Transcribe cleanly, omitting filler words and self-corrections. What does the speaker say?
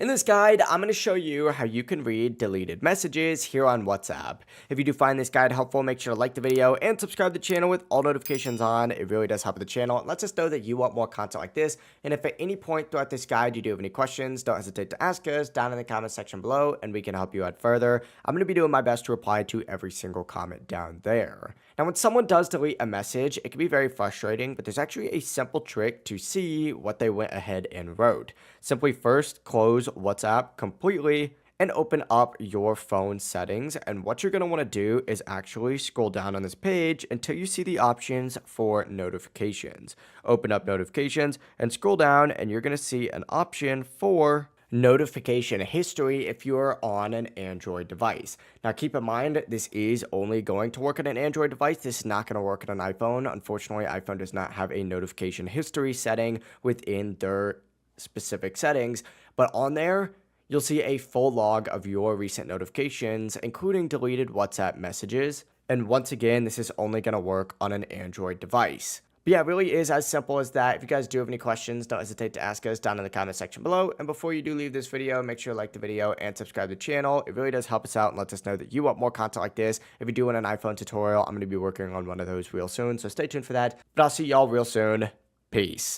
In this guide, I'm going to show you how you can read deleted messages here on WhatsApp. If you do find this guide helpful, make sure to like the video and subscribe to the channel with all notifications on. It really does help the channel. It lets us know that you want more content like this. And if at any point throughout this guide you do have any questions, don't hesitate to ask us down in the comment section below and we can help you out further. I'm going to be doing my best to reply to every single comment down there. Now, when someone does delete a message, it can be very frustrating, but there's actually a simple trick to see what they went ahead and wrote. Simply first close WhatsApp completely and open up your phone settings. And what you're going to want to do is actually scroll down on this page until you see the options for notifications. Open up notifications and scroll down, and you're going to see an option for notification history if you're on an Android device. Now keep in mind, this is only going to work on an Android device. This is not going to work on an iPhone. Unfortunately, iPhone does not have a notification history setting within their specific settings, but on there you'll see a full log of your recent notifications, including deleted WhatsApp messages. And once again, this is only going to work on an Android device. But yeah, it really is as simple as that. If you guys do have any questions, don't hesitate to ask us down in the comment section below. And before you do leave this video, make sure to like the video and subscribe to the channel. It really does help us out and lets us know that you want more content like this. If you do want an iPhone tutorial, I'm going to be working on one of those real soon, so stay tuned for that. But I'll see y'all real soon. Peace.